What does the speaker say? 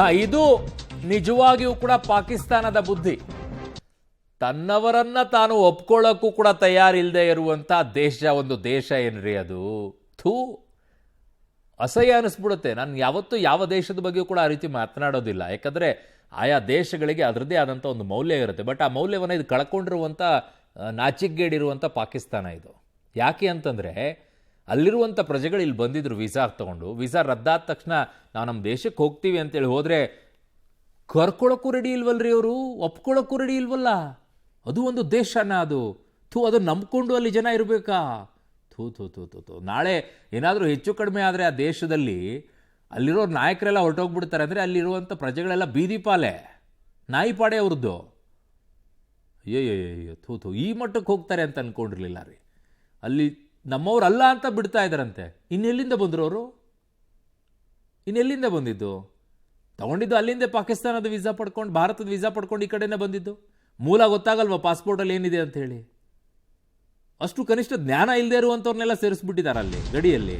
ಇದು ನಿಜವಾಗಿಯೂ ಕೂಡ ಪಾಕಿಸ್ತಾನದ ಬುದ್ಧಿ. ತನ್ನವರನ್ನ ತಾನು ಒಪ್ಕೊಳ್ಳೋಕ್ಕೂ ಕೂಡ ತಯಾರಿಲ್ಲದೆ ಇರುವಂತ ದೇಶ, ಒಂದು ದೇಶ ಏನ್ರಿ ಅದು. ಥೂ, ಅಸಹ್ಯ ಅನಿಸ್ಬಿಡುತ್ತೆ. ನಾನು ಯಾವತ್ತೂ ಯಾವ ದೇಶದ ಬಗ್ಗೆಯೂ ಕೂಡ ಆ ರೀತಿ ಮಾತನಾಡೋದಿಲ್ಲ. ಯಾಕಂದರೆ ಆಯಾ ದೇಶಗಳಿಗೆ ಅದರದ್ದೇ ಆದಂಥ ಒಂದು ಮೌಲ್ಯ ಇರುತ್ತೆ. ಬಟ್ ಆ ಮೌಲ್ಯವನ್ನು ಇದು ಕಳ್ಕೊಂಡಿರುವಂಥ, ನಾಚಿಕೆಗೇಡಿರುವಂಥ ಪಾಕಿಸ್ತಾನ ಇದು. ಯಾಕೆ ಅಂತಂದರೆ ಅಲ್ಲಿರುವಂಥ ಪ್ರಜೆಗಳು ಇಲ್ಲಿ ಬಂದಿದ್ರು ವೀಸಾ ತೊಗೊಂಡು. ವೀಸಾ ರದ್ದಾದ ತಕ್ಷಣ ನಾವು ನಮ್ಮ ದೇಶಕ್ಕೆ ಹೋಗ್ತೀವಿ ಅಂತೇಳಿ ಹೋದರೆ ಕರ್ಕೊಳ್ಳೋಕ್ಕೂ ರೆಡಿ ಇಲ್ವಲ್ರಿ ಅವರು, ಒಪ್ಕೊಳ್ಳೋಕ್ಕೂ ರೆಡಿ ಇಲ್ವಲ್ಲ. ಅದು ಒಂದು ದೇಶನ ಅದು. ಅದು ನಂಬ್ಕೊಂಡು ಅಲ್ಲಿ ಜನ ಇರಬೇಕಾ? ಥೂ. ನಾಳೆ ಏನಾದರೂ ಹೆಚ್ಚು ಕಡಿಮೆ ಆದರೆ ಆ ದೇಶದಲ್ಲಿ ಅಲ್ಲಿರೋ ನಾಯಕರೆಲ್ಲ ಹೊರಟೋಗ್ಬಿಡ್ತಾರೆ ಅಂದರೆ ಅಲ್ಲಿರುವಂಥ ಪ್ರಜೆಗಳೆಲ್ಲ ಬೀದಿ ಪಾಲೆ, ನಾಯಿ ಪಾಡೆ ಅವ್ರದ್ದು. ಅಯ್ಯೋ ಈ ಮಟ್ಟಕ್ಕೆ ಹೋಗ್ತಾರೆ ಅಂತ ಅಂದ್ಕೊಂಡಿರಲಿಲ್ಲ ರೀ. ಅಲ್ಲಿ ನಮ್ಮವ್ರಲ್ಲ ಅಂತ ಬಿಡ್ತಾ ಇದ್ದಾರಂತೆ. ಇನ್ನೆಲ್ಲಿಂದ ಬಂದರು ಅವರು? ಇನ್ನೆಲ್ಲಿಂದ ಬಂದಿದ್ದು? ತಗೊಂಡಿದ್ದು ಅಲ್ಲಿಂದ ಪಾಕಿಸ್ತಾನದ ವೀಸಾ ಪಡ್ಕೊಂಡು, ಭಾರತದ ವೀಸಾ ಪಡ್ಕೊಂಡು ಈ ಕಡೆನೇ ಬಂದಿದ್ದು. ಮೂಲ ಗೊತ್ತಾಗಲ್ವಾ ಪಾಸ್ಪೋರ್ಟಲ್ಲಿ ಏನಿದೆ ಅಂತ ಹೇಳಿ? ಅಷ್ಟು ಕನಿಷ್ಠ ಜ್ಞಾನ ಇಲ್ಲದೆ ಇರುವಂಥವ್ರನ್ನೆಲ್ಲ ಸೇರಿಸ್ಬಿಟ್ಟಿದ್ದಾರೆ ಅಲ್ಲಿ ಗಡಿಯಲ್ಲಿ.